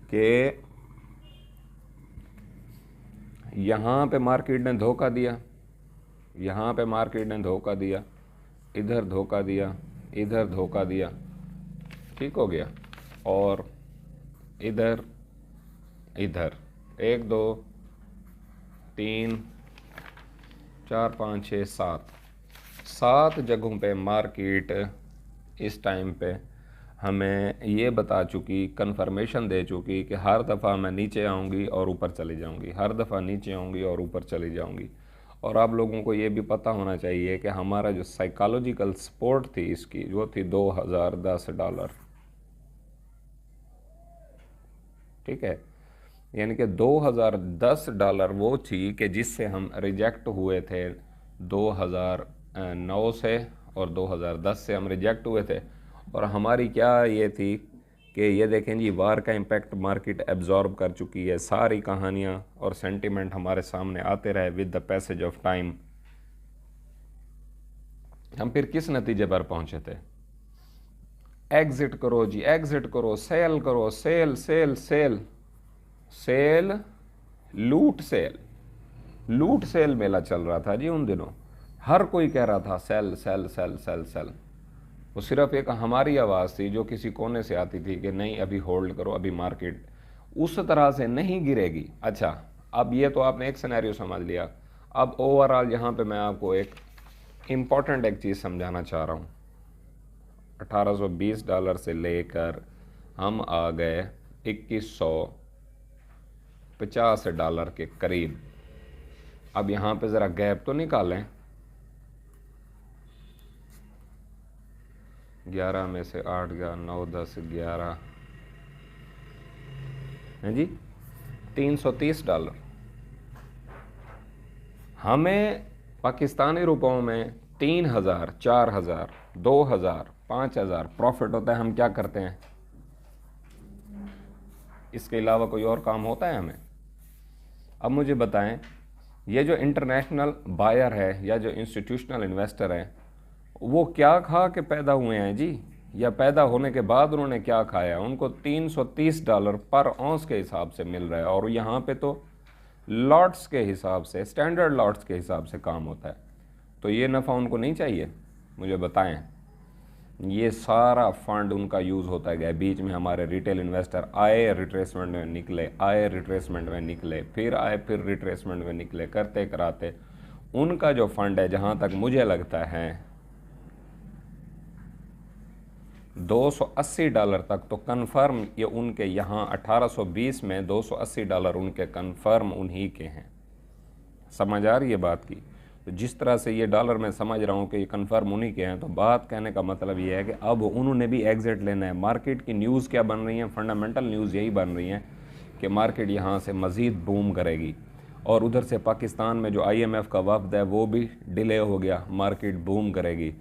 कि यहाँ पे मार्केट ने धोखा दिया, यहाँ पे मार्केट ने धोखा दिया, इधर धोखा दिया, इधर धोखा दिया, ठीक हो गया, और इधर इधर 1 2 3 4 5 6 7 जगहों पे मार्केट इस टाइम पे हमें ये बता चुकी, कंफर्मेशन दे चुकी कि हर दफ़ा मैं नीचे आऊँगी और ऊपर चली जाऊँगी, हर दफ़ा नीचे आऊँगी और ऊपर चली जाऊँगी। और आप लोगों को ये भी पता होना चाहिए कि हमारा जो साइकोलॉजिकल सपोर्ट थी इसकी, वो थी $2010, ठीक है। यानी कि $2010 वो थी कि जिससे हम रिजेक्ट हुए थे 2009 से, और 2010 से हम रिजेक्ट हुए थे। और हमारी क्या ये थी कि ये देखें जी, वार का इम्पैक्ट मार्केट एब्जॉर्ब कर चुकी है, सारी कहानियाँ और सेंटिमेंट हमारे सामने आते रहे with the passage of time. हम फिर किस नतीजे पर पहुंचे थे? एग्जिट करो जी, एग्जिट करो, सेल करो, सेल सेल सेल सेल, लूट सेल, लूट सेल मेला चल रहा था जी उन दिनों। हर कोई कह रहा था sale sale sale sale sale. वो सिर्फ एक हमारी आवाज़ थी जो किसी कोने से आती थी कि नहीं अभी होल्ड करो, अभी मार्केट उस तरह से नहीं गिरेगी। अच्छा, अब ये तो आपने एक सिनेरियो समझ लिया। अब ओवरऑल यहाँ पे मैं आपको एक इम्पॉर्टेंट एक चीज़ समझाना चाह रहा हूँ। $1820 से लेकर हम आ गए $2150 के करीब। अब यहाँ पे ज़रा गैप तो निकालें, 11 में से 8 गया, 9 10 11 है जी, $330। हमें पाकिस्तानी रुपयों में 3000, 4000, 2000, 5000 प्रॉफिट होता है। हम क्या करते हैं? इसके अलावा कोई और काम होता है हमें? अब मुझे बताएं, ये जो इंटरनेशनल बायर है या जो इंस्टीट्यूशनल इन्वेस्टर है, वो क्या खा के पैदा हुए हैं जी, या पैदा होने के बाद उन्होंने क्या खाया? उनको $330 पर औंस के हिसाब से मिल रहा है, और यहाँ पे तो लॉट्स के हिसाब से, स्टैंडर्ड लॉट्स के हिसाब से काम होता है। तो ये नफ़ा उनको नहीं चाहिए? मुझे बताएं। ये सारा फंड उनका यूज़ होता गया। बीच में हमारे रिटेल इन्वेस्टर आए, रिट्रेसमेंट में निकले, आए, रिट्रेसमेंट में निकले, फिर आए, फिर रिट्रेसमेंट में निकले, करते कराते उनका जो फंड है, जहाँ तक मुझे लगता है $280 तक तो कन्फर्म ये उनके, यहाँ 1820 में $280 उनके कन्फर्म उन्हीं के हैं। समझ आ रही है बात की? तो जिस तरह से ये डॉलर मैं समझ रहा हूँ कि ये कन्फर्म उन्हीं के हैं, तो बात कहने का मतलब ये है कि अब उन्होंने भी एग्जिट लेना है। मार्केट की न्यूज़ क्या बन रही है? फंडामेंटल न्यूज़ यही बन रही है कि मार्केट यहाँ से मज़ीद बूम करेगी, और उधर से पाकिस्तान में जो IMF का वफ्द है वो भी डिले हो गया, मार्केट बूम करेगी।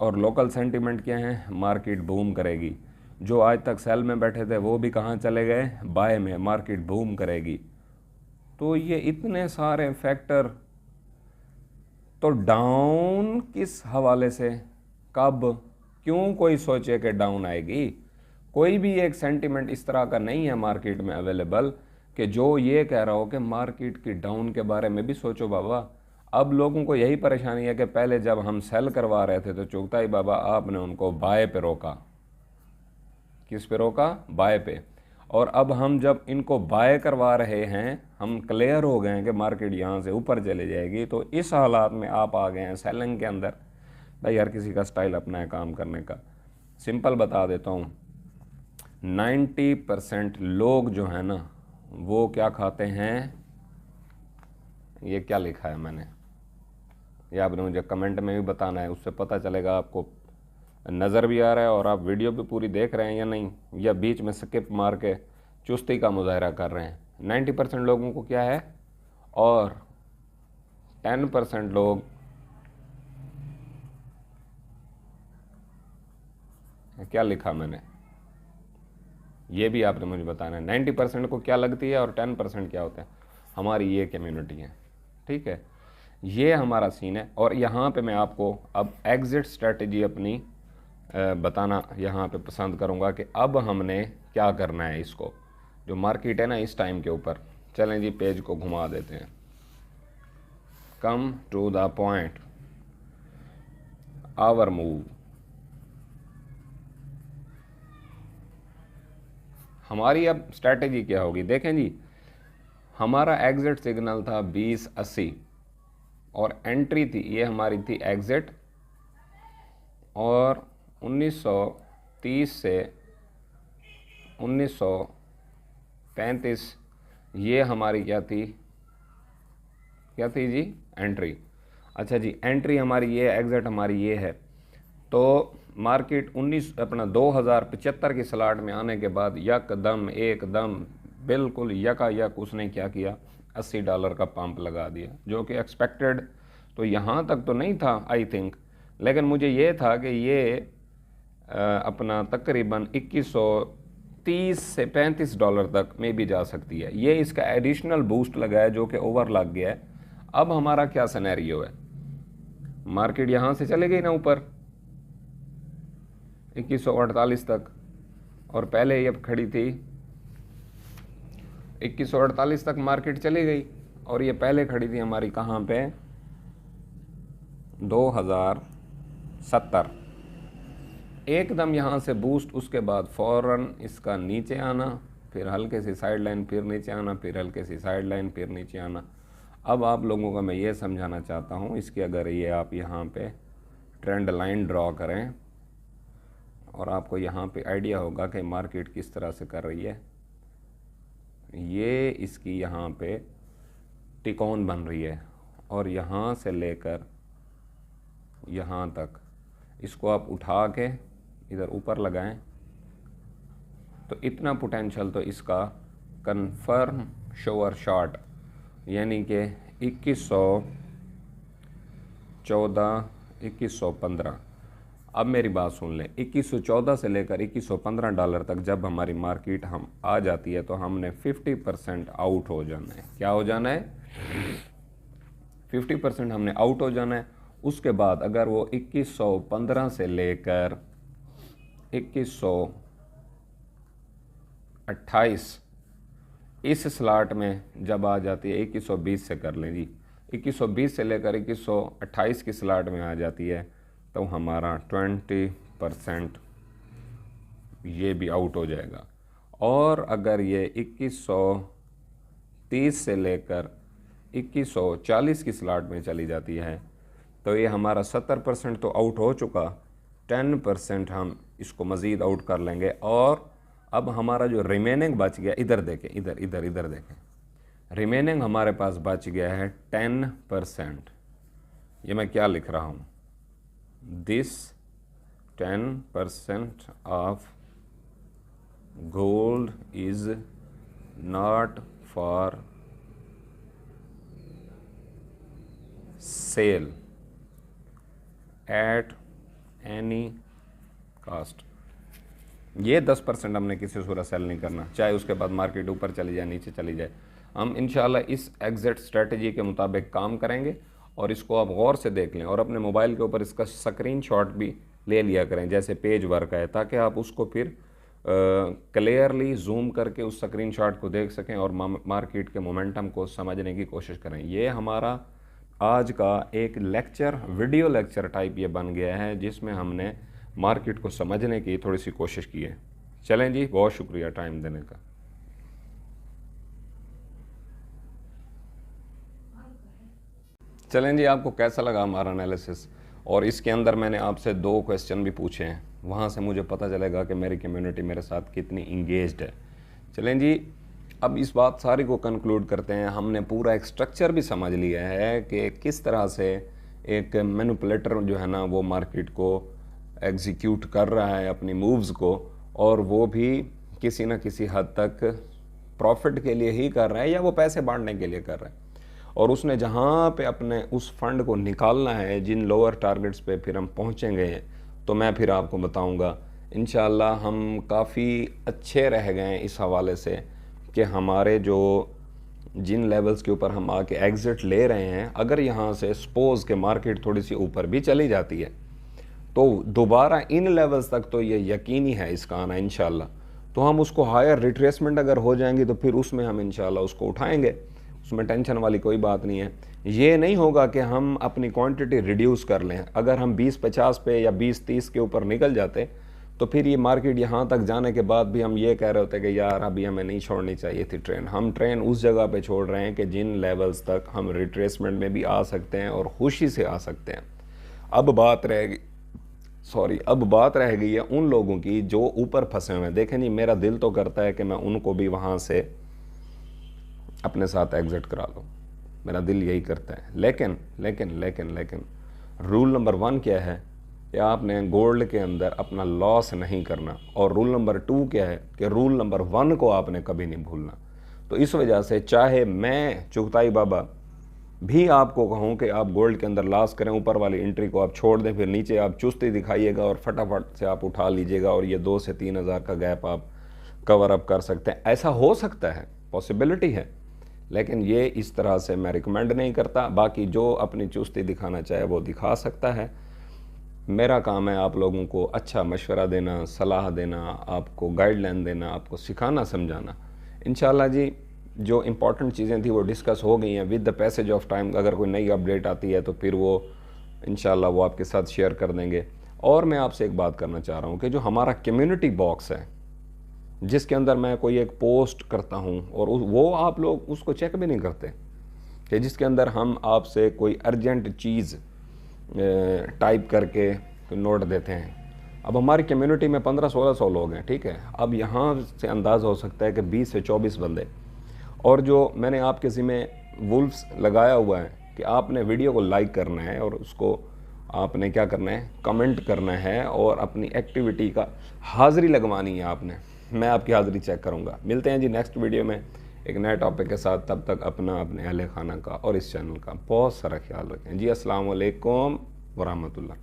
और लोकल सेंटिमेंट क्या है? मार्केट बूम करेगी। जो आज तक सेल में बैठे थे वो भी कहाँ चले गए? बाय में, मार्केट बूम करेगी। तो ये इतने सारे फैक्टर, तो डाउन किस हवाले से, कब, क्यों कोई सोचे कि डाउन आएगी? कोई भी एक सेंटिमेंट इस तरह का नहीं है मार्केट में अवेलेबल कि जो ये कह रहा हो कि मार्केट की डाउन के बारे में भी सोचो बाबा। अब लोगों को यही परेशानी है कि पहले जब हम सेल करवा रहे थे तो चुगताई बाबा आपने उनको बाय पे रोका। किस पे रोका? बाय पे। और अब हम जब इनको बाय करवा रहे हैं, हम क्लियर हो गए हैं कि मार्केट यहाँ से ऊपर चले जाएगी, तो इस हालात में आप आ गए हैं सेलिंग के अंदर। भाई हर किसी का स्टाइल अपना है काम करने का। सिंपल बता देता हूँ, 90% लोग जो है ना वो क्या खाते हैं? ये क्या लिखा है मैंने, ये आपने मुझे कमेंट में भी बताना है, उससे पता चलेगा आपको नज़र भी आ रहा है और आप वीडियो भी पूरी देख रहे हैं या नहीं, या बीच में स्किप मार के चुस्ती का मुजाहरा कर रहे हैं। 90% लोगों को क्या है, और 10% लोग क्या लिखा मैंने, ये भी आपने मुझे बताना है। 90% को क्या लगती है और 10% क्या होता है। हमारी ये कम्युनिटी है, ठीक है, ये हमारा सीन है। और यहाँ पे मैं आपको अब एग्ज़िट स्ट्रेटजी अपनी बताना यहाँ पे पसंद करूँगा कि अब हमने क्या करना है इसको। जो मार्केट है ना इस टाइम के ऊपर। चलें जी पेज को घुमा देते हैं, come to the point, our move. हमारी अब स्ट्रैटेजी क्या होगी, देखें जी, हमारा एग्जिट सिग्नल था 2080 और एंट्री थी, ये हमारी थी एग्जिट, और 1930 से 1935 ये हमारी क्या थी जी, एंट्री। अच्छा जी, एंट्री हमारी ये, एग्जिट हमारी ये है। तो मार्केट 2075 की स्लॉट में आने के बाद यकदम एकदम बिल्कुल यकायक उसने क्या किया, $80 का पंप लगा दिया, जो कि एक्सपेक्टेड तो यहाँ तक तो नहीं था आई थिंक, लेकिन मुझे ये था कि ये अपना तकरीबन 2130 से $35 तक में भी जा सकती है। ये इसका एडिशनल बूस्ट लगा है जो कि ओवर लग गया है। अब हमारा क्या सिनेरियो है, मार्केट यहाँ से चले गई ना ऊपर 2148 तक, और पहले ये खड़ी थी 2148 तक मार्केट चली गई, और ये पहले खड़ी थी हमारी कहाँ पे, 2070। एकदम यहाँ से बूस्ट, उसके बाद फ़ौरन इसका नीचे आना, फिर हल्के सी साइड लाइन, फिर नीचे आना, फिर हल्के सी साइड लाइन, फिर नीचे आना। अब आप लोगों को मैं ये समझाना चाहता हूँ, इसकी अगर ये आप यहाँ पे ट्रेंड लाइन ड्रॉ करें और आपको यहाँ पे आइडिया होगा कि मार्केट किस तरह से कर रही है। ये इसकी यहाँ पे टिकॉन बन रही है, और यहाँ से लेकर यहाँ तक इसको आप उठा के इधर ऊपर लगाएं तो इतना पोटेंशियल तो इसका कन्फर्म शोअर शॉट, यानी कि 2114 2115। अब मेरी बात सुन लें, 2114 से लेकर $2115 तक जब हमारी मार्केट हम आ जाती है तो हमने 50% आउट हो जाना है। क्या हो जाना है, 50% हमने आउट हो जाना है। उसके बाद अगर वो 2115 से लेकर 2128 इस स्लॉट में जब आ जाती है, 2120 से कर लें जी, 2120 से लेकर 2128 की स्लॉट में आ जाती है तो हमारा 20% ये भी आउट हो जाएगा। और अगर ये 2130 से लेकर 2140 की स्लॉट में चली जाती है तो ये हमारा 70% तो आउट हो चुका, 10% हम इसको मज़ीद आउट कर लेंगे। और अब हमारा जो रिमेनिंग बच गया, इधर देखें, इधर देखें, रिमेनिंग हमारे पास बच गया है 10%। ये मैं क्या लिख रहा हूँ, this 10% of gold is not for sale at any caste. ये 10% हमने किसी सूरत सेल नहीं करना, चाहे उसके बाद मार्केट ऊपर चली जाए नीचे चली जाए। हम इंशाल्लाह इस एग्जिट स्ट्रेटजी के मुताबिक काम करेंगे, और इसको आप गौर से देख लें और अपने मोबाइल के ऊपर इसका स्क्रीनशॉट भी ले लिया करें, जैसे पेज वर्क है, ताकि आप उसको फिर क्लियरली जूम करके उस स्क्रीनशॉट को देख सकें और मार्केट के मोमेंटम को समझने की कोशिश करें। ये हमारा आज का एक लेक्चर, वीडियो लेक्चर टाइप ये बन गया है, जिसमें हमने मार्केट को समझने की थोड़ी सी कोशिश की है। चलें जी, बहुत शुक्रिया टाइम देने का। चलें जी, आपको कैसा लगा हमारा एनालिसिस, और इसके अंदर मैंने आपसे 2 क्वेश्चन भी पूछे हैं, वहाँ से मुझे पता चलेगा कि मेरी कम्युनिटी मेरे साथ कितनी इंगेज्ड है। चलें जी, अब इस बात सारी को कंक्लूड करते हैं। हमने पूरा एक स्ट्रक्चर भी समझ लिया है कि किस तरह से एक मैनिपुलेटर जो है ना वो मार्केट को एग्जीक्यूट कर रहा है अपनी मूव्स को, और वो भी किसी न किसी हद तक प्रॉफिट के लिए ही कर रहा है या वो पैसे बांटने के लिए कर रहा है। और उसने जहाँ पे अपने उस फंड को निकालना है, जिन लोअर टारगेट्स पे फिर हम पहुँचेंगे तो मैं फिर आपको बताऊँगा। इंशाल्लाह हम काफ़ी अच्छे रह गए इस हवाले से कि हमारे जो जिन लेवल्स के ऊपर हम आके एग्ज़िट ले रहे हैं, अगर यहाँ से सपोज़ के मार्केट थोड़ी सी ऊपर भी चली जाती है तो दोबारा इन लेवल्स तक तो ये यकीनी है इसका आना इंशाल्लाह। तो हम उसको हायर रिट्रेसमेंट अगर हो जाएंगी तो फिर उसमें हम इंशाल्लाह उसको उठाएंगे, उसमें टेंशन वाली कोई बात नहीं है। ये नहीं होगा कि हम अपनी क्वांटिटी रिड्यूस कर लें। अगर हम 20-50 पे या 20-30 के ऊपर निकल जाते तो फिर ये मार्केट यहाँ तक जाने के बाद भी हम ये कह रहे होते कि यार अभी हमें नहीं छोड़नी चाहिए थी ट्रेन। हम ट्रेन उस जगह पे छोड़ रहे हैं कि जिन लेवल्स तक हम रिट्रेसमेंट में भी आ सकते हैं और खुशी से आ सकते हैं। अब बात रह गई है उन लोगों की जो ऊपर फंसे हुए हैं। देखें जी, मेरा दिल तो करता है कि मैं उनको भी वहाँ से अपने साथ एग्जिट करा लूँ, मेरा दिल यही करता है। लेकिन लेकिन लेकिन लेकिन रूल नंबर 1 क्या है कि आपने गोल्ड के अंदर अपना लॉस नहीं करना, और रूल नंबर 2 क्या है कि रूल नंबर 1 को आपने कभी नहीं भूलना। तो इस वजह से चाहे मैं चुगताई बाबा भी आपको कहूँ कि आप गोल्ड के अंदर लॉस करें, ऊपर वाली एंट्री को आप छोड़ दें, फिर नीचे आप चुस्ती दिखाइएगा और फटाफट से आप उठा लीजिएगा और ये 2 से 3 हज़ार का गैप आप कवर अप कर सकते हैं। ऐसा हो सकता है, पॉसिबिलिटी है, लेकिन ये इस तरह से मैं रिकमेंड नहीं करता। बाकी जो अपनी चुस्ती दिखाना चाहे वो दिखा सकता है। मेरा काम है आप लोगों को अच्छा मशवरा देना, सलाह देना, आपको गाइडलाइन देना, आपको सिखाना समझाना। इंशाल्लाह जी जो इम्पॉर्टेंट चीज़ें थी वो डिस्कस हो गई हैं। With the passage of time अगर कोई नई अपडेट आती है तो फिर वो इंशाल्लाह वो आपके साथ शेयर कर देंगे। और मैं आपसे एक बात करना चाह रहा हूँ कि जो हमारा कम्युनिटी बॉक्स है जिसके अंदर मैं कोई एक पोस्ट करता हूँ और वो आप लोग उसको चेक भी नहीं करते, कि जिसके अंदर हम आपसे कोई अर्जेंट चीज़ टाइप करके नोट देते हैं। अब हमारी कम्युनिटी में 1500-1600 लोग हैं, ठीक है। अब यहाँ से अंदाज़ा हो सकता है कि 20 से 24 बंदे, और जो मैंने आपके ज़िम्मे वुल्फ्स लगाया हुआ है कि आपने वीडियो को लाइक करना है और उसको आपने क्या करना है, कमेंट करना है और अपनी एक्टिविटी का हाज़िरी लगवानी है आपने। मैं आपकी हाज़िरी चेक करूँगा। मिलते हैं जी नेक्स्ट वीडियो में एक नए टॉपिक के साथ। तब तक अपना, अपने अहले खाना का और इस चैनल का बहुत सारा ख्याल रखें जी। अस्सलाम वालेकुम वरहमतुल्लाह।